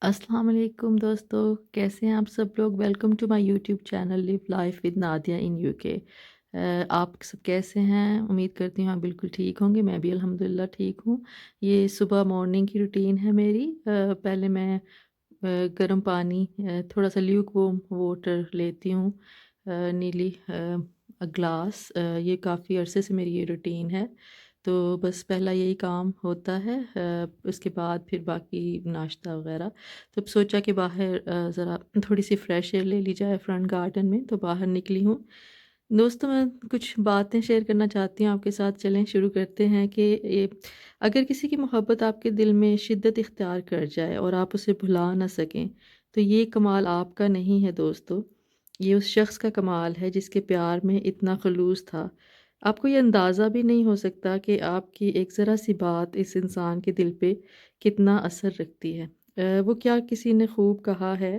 अस्सलाम वालेकुम दोस्तों, कैसे हैं आप सब लोग। Welcome to my YouTube channel live life with Nadia in UK. आप सब कैसे हैं? उम्मीद करती हूँ आप बिल्कुल ठीक होंगे। मैं भी अल्हम्दुलिल्लाह ठीक हूँ। ये सुबह मॉर्निंग की रूटीन है मेरी। पहले मैं गर्म पानी, थोड़ा सा ल्यूक वार्म वाटर लेती हूँ, नीली ग्लास। ये काफ़ी अरसे से मेरी ये रूटीन है। तो बस पहला यही काम होता है। उसके बाद फिर बाकी नाश्ता वगैरह। तो सोचा कि बाहर ज़रा थोड़ी सी फ्रेश एयर ले ली जाए फ्रंट गार्डन में, तो बाहर निकली हूँ। दोस्तों, मैं कुछ बातें शेयर करना चाहती हूँ आपके साथ। चलें शुरू करते हैं कि ये, अगर किसी की मोहब्बत आपके दिल में शिद्दत इख्तियार कर जाए और आप उसे भुला ना सकें, तो ये कमाल आपका नहीं है दोस्तों। ये उस शख्स का कमाल है जिसके प्यार में इतना खलूस था। आपको ये अंदाज़ा भी नहीं हो सकता कि आपकी एक ज़रा सी बात इस इंसान के दिल पे कितना असर रखती है। वो क्या किसी ने खूब कहा है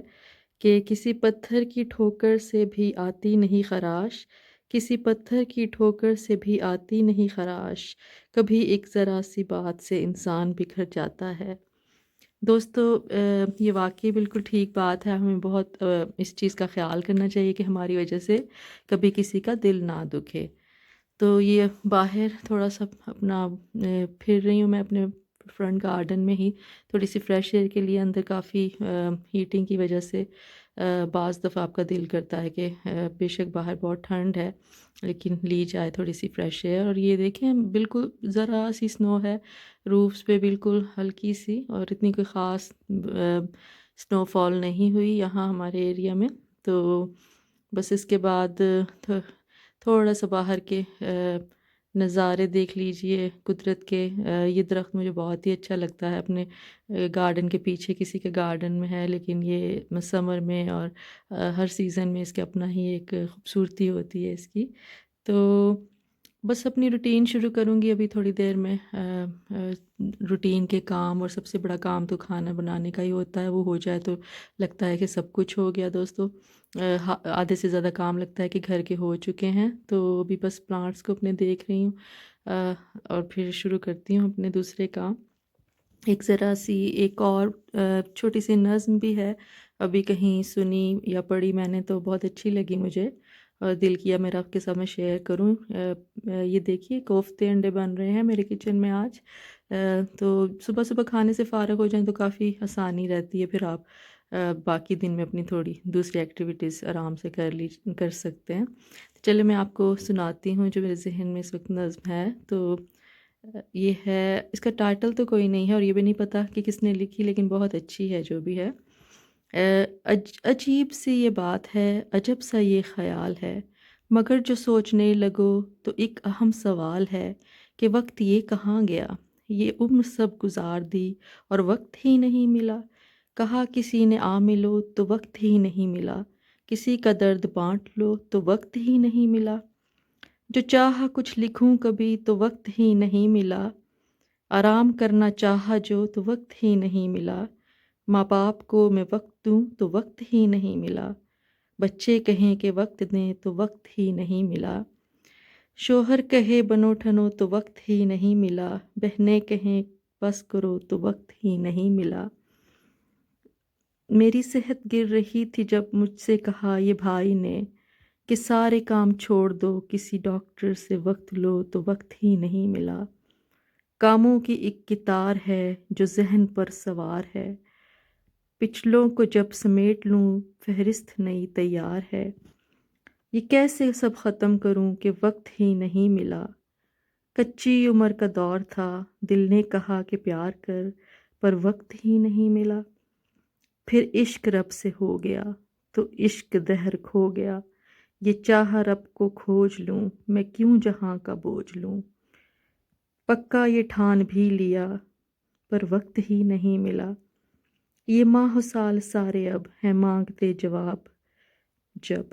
कि किसी पत्थर की ठोकर से भी आती नहीं खराश, किसी पत्थर की ठोकर से भी आती नहीं खराश, कभी एक ज़रा सी बात से इंसान बिखर जाता है। दोस्तों, ये वाक़ई बिल्कुल ठीक बात है। हमें बहुत इस चीज़ का ख़्याल करना चाहिए कि हमारी वजह से कभी किसी का दिल ना दुखे। तो ये बाहर थोड़ा-सा अपना फिर रही हूँ मैं अपने फ्रंट गार्डन में ही, थोड़ी-सी फ्रेश एयर के लिए। अंदर काफ़ी हीटिंग की वजह से बाज़ दफ़ा आपका दिल करता है कि बेशक बाहर बहुत ठंड है, लेकिन ली जाए थोड़ी-सी फ्रेश एयर। और ये देखें, बिल्कुल ज़रा-सी स्नो है रूफ़्स पे, बिल्कुल हल्की-सी, और इतनी कोई ख़ास स्नोफॉल नहीं हुई यहाँ हमारे एरिया में। तो बस इसके बाद थ थोड़ा-सा बाहर के नज़ारे देख लीजिए कुदरत के। ये दरख्त मुझे बहुत ही अच्छा लगता है। अपने गार्डन के पीछे किसी के गार्डन में है, लेकिन ये समर में और हर सीज़न में इसके अपना ही एक खूबसूरती होती है इसकी। तो बस अपनी रूटीन शुरू करूँगी अभी थोड़ी देर में। रूटीन के काम, और सबसे बड़ा काम तो खाना बनाने का ही होता है। वो हो जाए तो लगता है कि सब कुछ हो गया दोस्तों। आधे से ज़्यादा काम लगता है कि घर के हो चुके हैं। तो अभी बस प्लांट्स को अपने देख रही हूँ, और फिर शुरू करती हूँ अपने दूसरे काम। एक ज़रा सी एक और छोटी सी नज़्म भी है, अभी कहीं सुनी या पढ़ी मैंने, तो बहुत अच्छी लगी मुझे और दिल किया मेरा आपके साथ मैं शेयर करूं। ये देखिए, कोफ्ते अंडे बन रहे हैं मेरे किचन में आज। तो सुबह सुबह खाने से फ़ारग हो जाएं तो काफ़ी आसानी रहती है, फिर आप बाकी दिन में अपनी थोड़ी दूसरी एक्टिविटीज़ आराम से कर सकते हैं। तो चलिए मैं आपको सुनाती हूँ जो मेरे जहन में इस वक्त नज़्म है। तो ये है, इसका टाइटल तो कोई नहीं है और ये भी नहीं पता कि किसने लिखी, लेकिन बहुत अच्छी है जो भी है। अजीब सी ये बात है, अजब सा ये ख्याल है, मगर जो सोचने लगो तो एक अहम सवाल है कि वक्त ये कहाँ गया। ये उम्र सब गुजार दी और वक्त ही नहीं मिला। कहा किसी ने आ मिलो तो वक्त ही नहीं मिला। किसी का दर्द बांट लो तो वक्त ही नहीं मिला। जो चाहा कुछ लिखूं कभी तो वक्त ही नहीं मिला। आराम करना चाहा जो तो वक्त ही नहीं मिला। माँ बाप को मैं वक्त दूं तो वक्त ही नहीं मिला। बच्चे कहें कि वक्त दें तो वक्त ही नहीं मिला। शोहर कहे बनो ठनो तो वक्त ही नहीं मिला। बहनें कहें बस करो तो वक्त ही नहीं मिला। मेरी सेहत गिर रही थी जब मुझसे कहा ये भाई ने कि सारे काम छोड़ दो, किसी डॉक्टर से वक्त लो तो वक्त ही नहीं मिला। कामों की एक कितार है जो ज़हन पर सवार है। पिछलों को जब समेट लूं फहरिस्त नई तैयार है। ये कैसे सब ख़त्म करूं कि वक्त ही नहीं मिला। कच्ची उम्र का दौर था, दिल ने कहा कि प्यार कर, पर वक्त ही नहीं मिला। फिर इश्क रब से हो गया तो इश्क दहर खो गया। ये चाह रब को खोज लूं, मैं क्यों जहां का बोझ लूं। पक्का ये ठान भी लिया पर वक्त ही नहीं मिला। ये माह साल सारे अब हैं मांगते जवाब जब।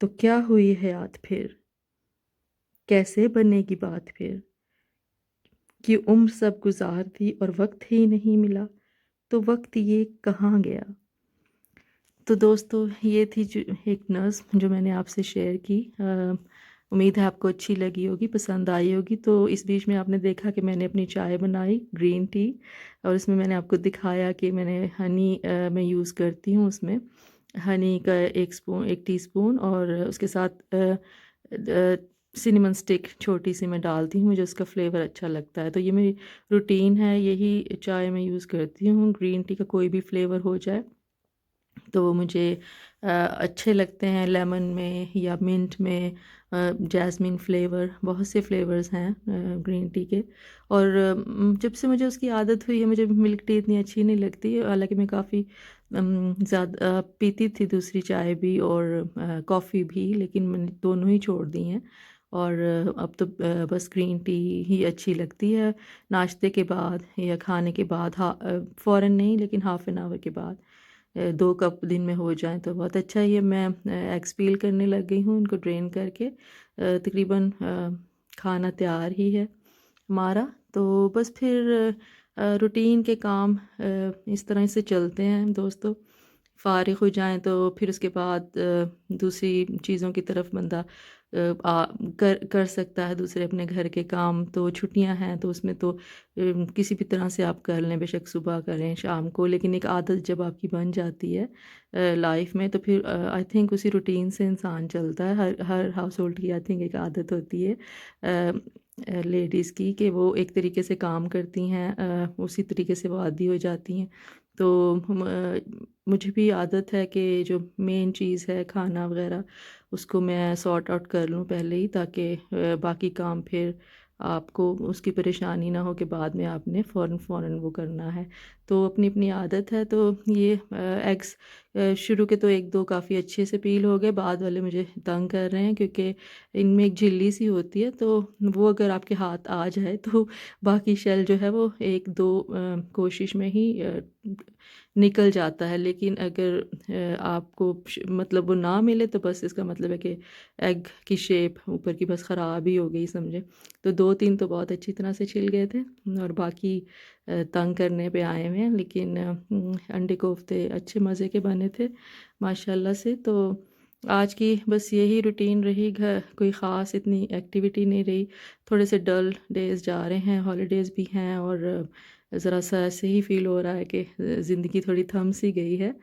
तो क्या हुई हयात फिर, कैसे बनेगी बात फिर, कि उम्र सब गुजार दी और वक्त ही नहीं मिला। तो वक्त ये कहाँ गया। तो दोस्तों, ये थी जो एक नज़्म जो मैंने आपसे शेयर की। उम्मीद है आपको अच्छी लगी होगी, पसंद आई होगी। तो इस बीच में आपने देखा कि मैंने अपनी चाय बनाई ग्रीन टी, और इसमें मैंने आपको दिखाया कि मैंने हनी मैं यूज़ करती हूँ उसमें। हनी का 1 टीस्पून, और उसके साथ सिनेमन स्टिक छोटी सी मैं डालती हूँ, मुझे उसका फ्लेवर अच्छा लगता है। तो ये मेरी रूटीन है, यही चाय मैं यूज़ करती हूँ। ग्रीन टी का कोई भी फ्लेवर हो जाए तो वो मुझे अच्छे लगते हैं, लेमन में या मिंट में, जैस्मिन फ्लेवर, बहुत से फ्लेवर्स हैं ग्रीन टी के। और जब से मुझे उसकी आदत हुई है, मुझे मिल्क टी इतनी अच्छी नहीं लगती, हालांकि मैं काफ़ी ज़्यादा पीती थी दूसरी चाय भी और कॉफ़ी भी, लेकिन मैंने दोनों ही छोड़ दी हैं। और अब तो बस ग्रीन टी ही अच्छी लगती है, नाश्ते के बाद या खाने के बाद, फ़ौरन नहीं लेकिन हाफ़ एन आवर के बाद। 2 कप दिन में हो जाएँ तो बहुत अच्छा। ये मैं एग्स पील करने लग गई हूँ, उनको ड्रेन करके तकरीबन खाना तैयार ही है हमारा। तो बस फिर रूटीन के काम इस तरह से चलते हैं दोस्तों। फ़ारिग हो जाएँ तो फिर उसके बाद दूसरी चीज़ों की तरफ बंदा कर कर सकता है, दूसरे अपने घर के काम। तो छुट्टियाँ हैं तो उसमें तो किसी भी तरह से आप कर लें, बेशक सुबह करें, शाम को, लेकिन एक आदत जब आपकी बन जाती है लाइफ में, तो फिर आई थिंक उसी रूटीन से इंसान चलता है। हर हर हाउस होल्ड की आई थिंक एक आदत होती है लेडीज़ की, कि वो एक तरीके से काम करती हैं, उसी तरीके से वो आदी हो जाती हैं। तो मुझे भी आदत है कि जो मेन चीज़ है खाना वगैरह, उसको मैं सॉर्ट आउट कर लूँ पहले ही, ताकि बाकी काम फिर आपको उसकी परेशानी ना हो कि बाद में आपने फ़ौरन फ़ौरन वो करना है। तो अपनी-अपनी आदत है। तो ये एग्स शुरू के तो 1-2 काफ़ी अच्छे से पील हो गए, बाद वाले मुझे तंग कर रहे हैं, क्योंकि इनमें एक झिल्ली सी होती है, तो वो अगर आपके हाथ आ जाए तो बाकी शेल जो है वो 1-2 कोशिश में ही निकल जाता है। लेकिन अगर आपको मतलब वो ना मिले, तो बस इसका मतलब है कि एग की शेप ऊपर की बस ख़राब ही हो गई समझे। तो 2-3 तो बहुत अच्छी तरह से छिल गए थे, और बाकी तंग करने पे आए हुए हैं। लेकिन अंडे कोफ्ते अच्छे मज़े के बने थे माशाल्लाह से। तो आज की बस यही रूटीन रही, घर कोई ख़ास इतनी एक्टिविटी नहीं रही। थोड़े से डल डेज़ जा रहे हैं, हॉलीडेज़ भी हैं, और ज़रा सा ऐसे ही फ़ील हो रहा है कि ज़िंदगी थोड़ी थम सी गई है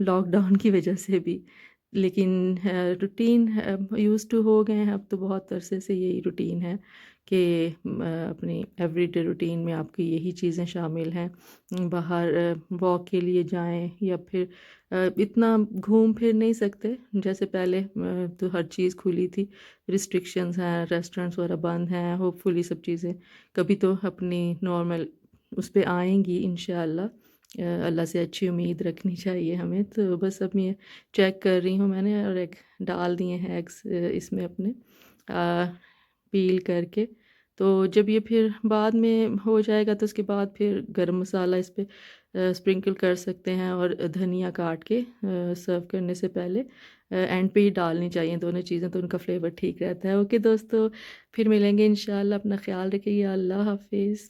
लॉकडाउन की वजह से भी। लेकिन रूटीन यूज़्ड टू हो गए हैं, अब तो बहुत अरसे से यही रूटीन है कि अपनी एवरीडे रूटीन में आपकी यही चीज़ें शामिल हैं। बाहर वॉक के लिए जाएँ, या फिर इतना घूम फिर नहीं सकते जैसे पहले, तो हर चीज़ खुली थी, रिस्ट्रिक्शंस हैं, रेस्टोरेंट्स वगैरह बंद हैं। होपफुली सब चीज़ें कभी तो अपनी नॉर्मल उस पे आएँगी इंशाअल्लाह। अल्लाह से अच्छी उम्मीद रखनी चाहिए हमें। तो बस अब ये चेक कर रही हूँ मैंने, और एक डाल दिए हैं एग्स इसमें अपने पील करके। तो जब ये फिर बाद में हो जाएगा, तो उसके बाद फिर गरम मसाला इस पे स्प्रिंकल कर सकते हैं, और धनिया काट के सर्व करने से पहले एंड पे ही डालनी चाहिए दोनों चीज़ें, तो उनका फ्लेवर ठीक रहता है। ओके दोस्तों, फिर मिलेंगे इंशाअल्लाह, अपना ख़्याल रखिए, अल्लाह हाफ़िज़।